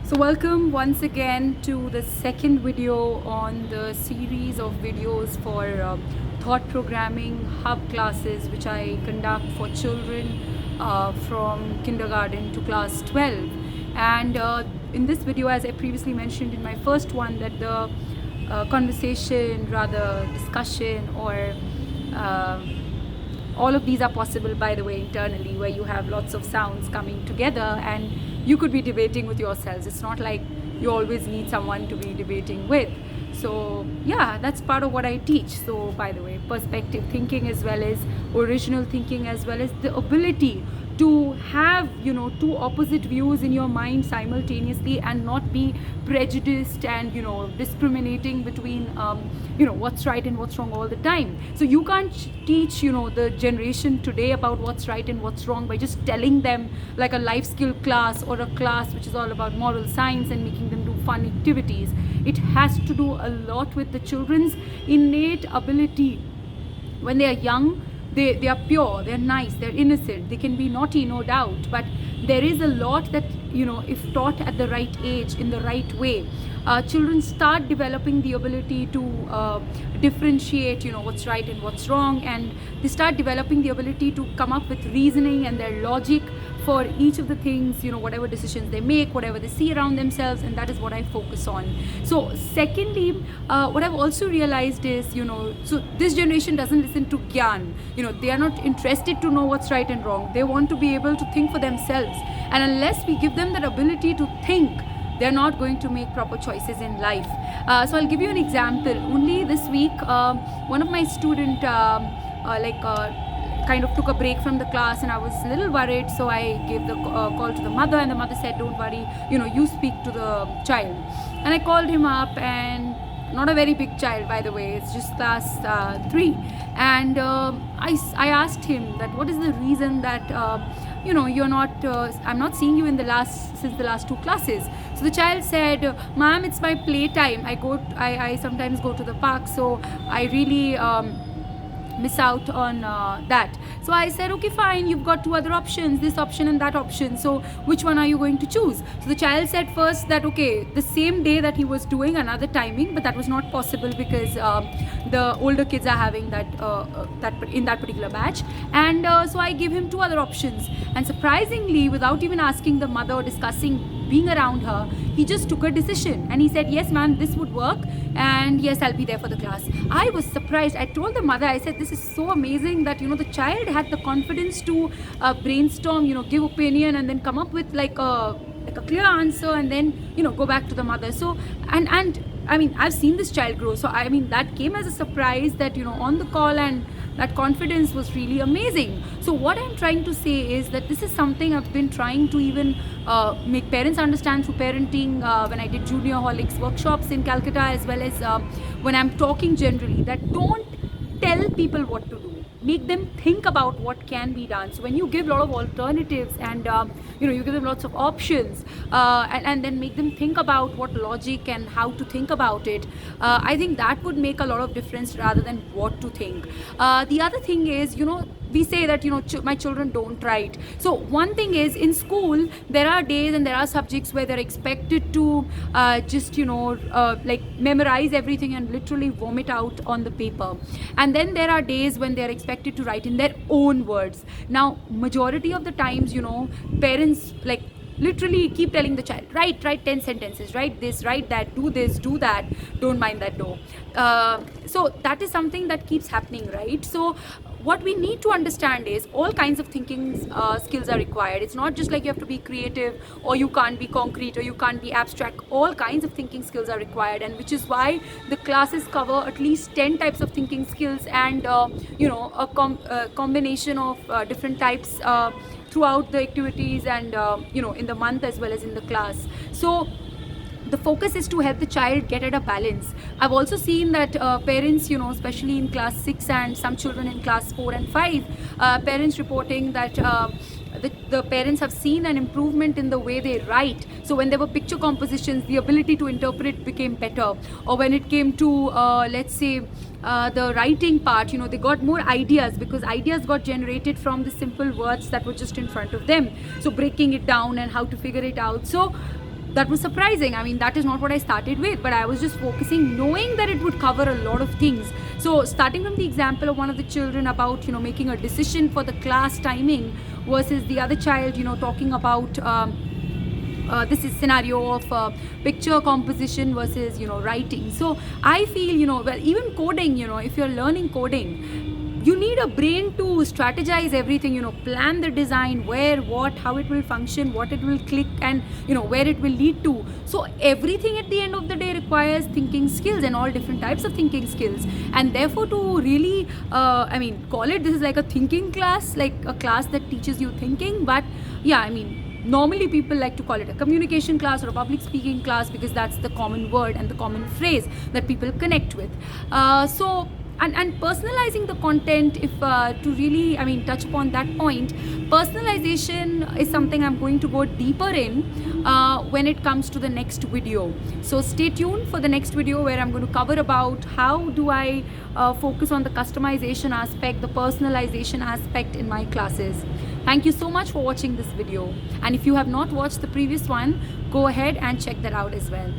So welcome once again to the second video on the series of videos for thought programming hub classes which I conduct for children from kindergarten to class 12. And in this video, as I previously mentioned in my first one, that the conversation, rather discussion or all of these are possible, by the way, internally, where you have lots of sounds coming together and you could be debating with yourselves. It's not like you always need someone to be debating with. So yeah, that's part of what I teach. So by the way, perspective thinking as well as original thinking, as well as the ability to have two opposite views in your mind simultaneously and not be prejudiced and discriminating between what's right and what's wrong all the time. So you can't teach the generation today about what's right and what's wrong by just telling them like a life skill class or a class which is all about moral science and making them do fun activities. It has to do a lot with the children's innate ability. When they are young, they are pure, they're nice, they're innocent, they can be naughty, no doubt, but there is a lot that if taught at the right age, in the right way, children start developing the ability to differentiate what's right and what's wrong, and they start developing the ability to come up with reasoning and their logic for each of the things, whatever decisions they make, whatever they see around themselves, and that is what I focus on. So secondly, what I've also realized is, so this generation doesn't listen to gyan. They are not interested to know what's right and wrong. They want to be able to think for themselves. And unless we give them that ability to think, they're not going to make proper choices in life. So I'll give you an example. Only this week, one of my student kind of took a break from the class, and I was a little worried, so I gave the call to the mother, and the mother said, don't worry, you speak to the child. And I called him up, and not a very big child, by the way, it's just class 3, and I asked him that what is the reason that you're not I'm not seeing you in since the last 2 classes. So the child said, ma'am, it's my playtime. I sometimes go to the park, so I really miss out on that. So I said, okay, fine, you've got 2 other options, this option and that option, so which one are you going to choose? So the child said first that okay, the same day that he was doing another timing, but that was not possible because the older kids are having that in that particular batch, and so I gave him 2 other options, and surprisingly, without even asking the mother or discussing being around her, he just took a decision and he said, yes ma'am, this would work, and yes, I'll be there for the class. I was surprised. I told the mother, I said, this is so amazing that the child had the confidence to brainstorm, give opinion, and then come up with like a clear answer, and then go back to the mother. So and I mean, I've seen this child grow, so I mean, that came as a surprise that on the call, and that confidence was really amazing. So what I'm trying to say is that this is something I've been trying to even make parents understand through parenting when I did junior holics workshops in Calcutta, as well as when I'm talking generally, that don't tell people what to do. Make them think about what can be done. So when you give a lot of alternatives and you give them lots of options and then make them think about what logic and how to think about it, I think that would make a lot of difference rather than what to think. The other thing is, we say that my children don't write. So one thing is, in school there are days and there are subjects where they're expected to just like memorize everything and literally vomit out on the paper, and then there are days when they're expected to write in their own words. Now majority of the times parents like literally keep telling the child, write 10 sentences, write this, write that, do this, do that, don't mind that door. So that is something that keeps happening, right? So what we need to understand is all kinds of thinking skills are required. It's not just like you have to be creative, or you can't be concrete, or you can't be abstract. All kinds of thinking skills are required, and which is why the classes cover at least 10 types of thinking skills, and a combination of different types throughout the activities, and in the month as well as in the class. So the focus is to help the child get at a balance. I've also seen that parents, especially in class 6 and some children in class 4 and 5, parents reporting that the parents have seen an improvement in the way they write. So when there were picture compositions, the ability to interpret became better. Or when it came to, let's say, the writing part, they got more ideas, because ideas got generated from the simple words that were just in front of them. So breaking it down and how to figure it out. So that was surprising. I mean, that is not what I started with, but I was just focusing, knowing that it would cover a lot of things. So starting from the example of one of the children about, making a decision for the class timing versus the other child, talking about this is scenario of picture composition versus, writing. So I feel, well, even coding, if you're learning coding, you need a brain to strategize everything, plan the design, where, what, how it will function, what it will click, and where it will lead to. So everything at the end of the day requires thinking skills and all different types of thinking skills. And therefore, to really call it, this is like a thinking class, like a class that teaches you thinking. But yeah, normally people like to call it a communication class or a public speaking class, because that's the common word and the common phrase that people connect with. And personalizing the content, if to really touch upon that point, personalization is something I'm going to go deeper in when it comes to the next video. So stay tuned for the next video, where I'm going to cover about how do I focus on the customization aspect, the personalization aspect in my classes. Thank you so much for watching this video, and if you have not watched the previous one, go ahead and check that out as well.